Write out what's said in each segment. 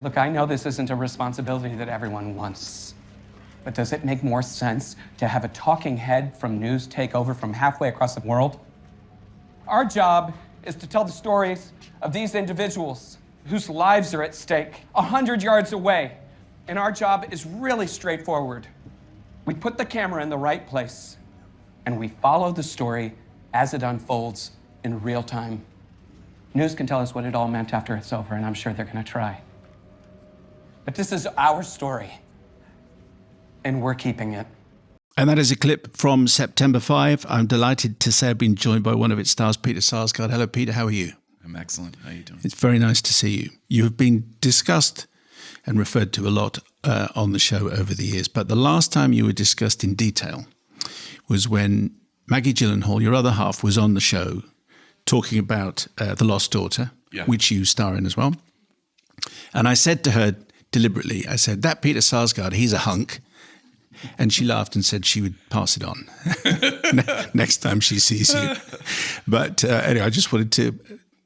Look, I know this isn't a responsibility that everyone wants, but does it make more sense to have a talking head from news take over from halfway across the world? Our job is to tell the stories of these individuals whose lives are at stake 100 yards away. And our job is really straightforward. We put the camera in the right place, and we follow the story as it unfolds in real time. News can tell us what it all meant after it's over, and I'm sure they're gonna try. But this is our story, and we're keeping it. And that is a clip from September 5. I'm delighted to say I've been joined by one of its stars, Peter Sarsgaard. Hello, Peter. How are you? I'm excellent. How are you doing? It's very nice to see you. You have been discussed and referred to a lot on the show over the years. But the last time you were discussed in detail was when Maggie Gyllenhaal, your other half, was on the show talking about The Lost Daughter, which you star in as well. And I said to her deliberately, I said, that Peter Sarsgaard, he's a hunk. And she laughed and said she would pass it on next time she sees you. But anyway, I just wanted to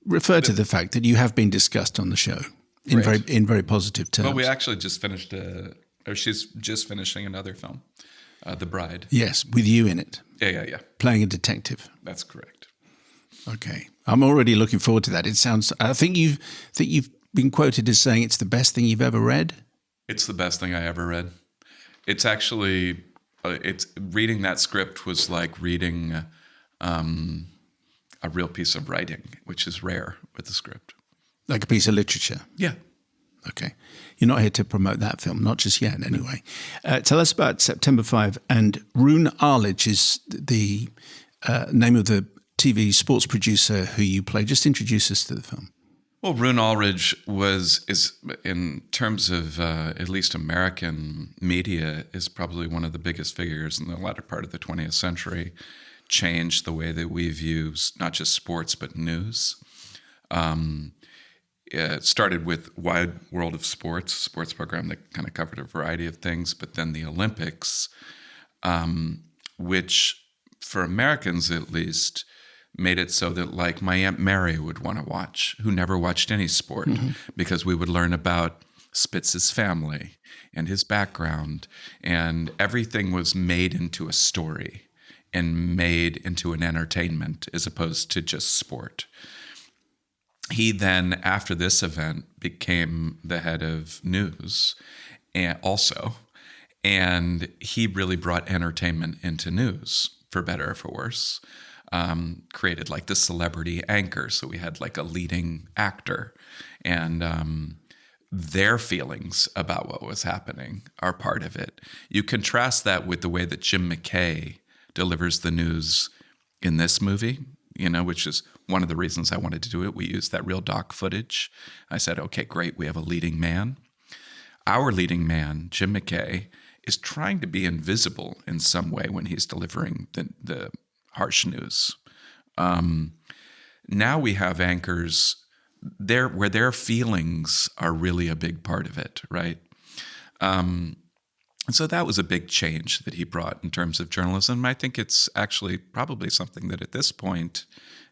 refer to the fact that you have been discussed on the show in very positive terms. Well, we actually just finished, or she's just finishing another film, The Bride. Yes, with you in it. Yeah. Playing a detective. That's correct. Okay, I'm already looking forward to that. It sounds. I think you've been quoted as saying it's the best thing you've ever read. It's the best thing I ever read. It's actually, reading that script was like reading a real piece of writing, which is rare with the script. Like a piece of literature? Yeah. Okay. You're not here to promote that film, not just yet anyway. Tell us about September 5. And Rune Arledge is the name of the TV sports producer who you play. Just introduce us to the film. Well, Rune Arledge is in terms of at least American media, is probably one of the biggest figures in the latter part of the 20th century. Changed the way that we view not just sports but news. It started with Wide World of Sports, a sports program that kind of covered a variety of things, but then the Olympics, which for Americans at least made it so that like my Aunt Mary would want to watch, who never watched any sport, because we would learn about Spitz's family and his background, and everything was made into a story and made into an entertainment as opposed to just sport. He then, after this event, became the head of news and he really brought entertainment into news, for better or for worse. Created like the celebrity anchor. So we had like a leading actor, and their feelings about what was happening are part of it. You contrast that with the way that Jim McKay delivers the news in this movie, which is one of the reasons I wanted to do it. We used that real doc footage. I said, okay, great. We have a leading man. Our leading man, Jim McKay, is trying to be invisible in some way when he's delivering the harsh news. Now we have anchors there where their feelings are really a big part of it, right? So that was a big change that he brought in terms of journalism. I think it's actually probably something that at this point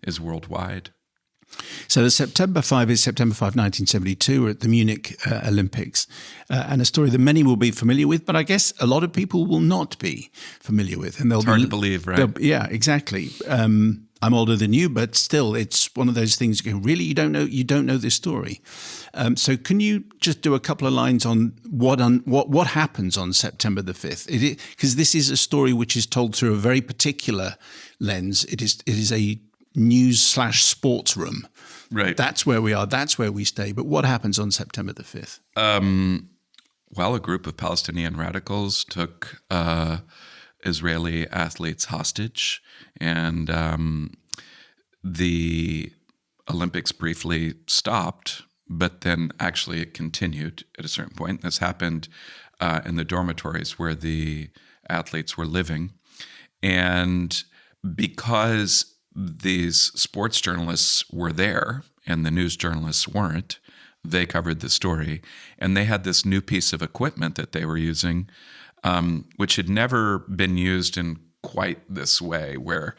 is worldwide. So the September 5 is September 5, 1972. We're at the Munich Olympics, and a story that many will be familiar with, but I guess a lot of people will not be familiar with. And it's hard to believe, right? Yeah, exactly. I'm older than you, but still, it's one of those things. Really, you don't know this story. So can you just do a couple of lines on what happens on September the 5th? Because this is a story which is told through a very particular lens. It is a news/sports room. Right. That's where we are. That's where we stay. But what happens on September the 5th? Well, a group of Palestinian radicals took Israeli athletes hostage, and the Olympics briefly stopped, but then actually it continued at a certain point. This happened in the dormitories where the athletes were living. And because these sports journalists were there and the news journalists weren't, they covered the story. And they had this new piece of equipment that they were using, which had never been used in quite this way, where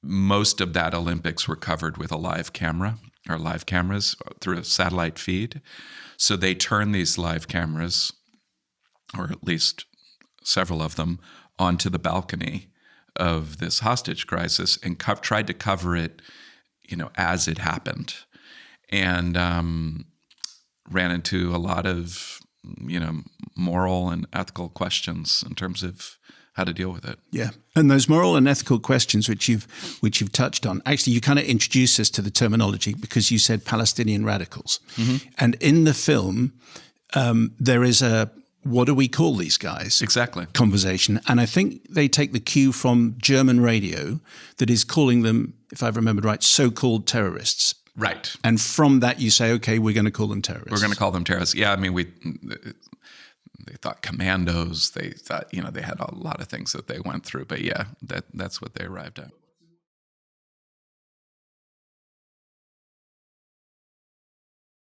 most of that Olympics were covered with a live camera. or live cameras through a satellite feed. So they turn these live cameras, or at least several of them, onto the balcony of this hostage crisis and tried to cover it, as it happened, and ran into a lot of, moral and ethical questions in terms of how to deal with it. Yeah, and those moral and ethical questions which you've touched on, actually, you kind of introduced us to the terminology because you said Palestinian radicals, and in the film, there is a what do we call these guys? Exactly. Conversation. And I think they take the cue from German radio that is calling them, if I've remembered right, so-called terrorists. Right. And from that you say, okay, we're going to call them terrorists. We're going to call them terrorists. Yeah, I mean, they thought commandos. They thought, they had a lot of things that they went through. But yeah, that's what they arrived at.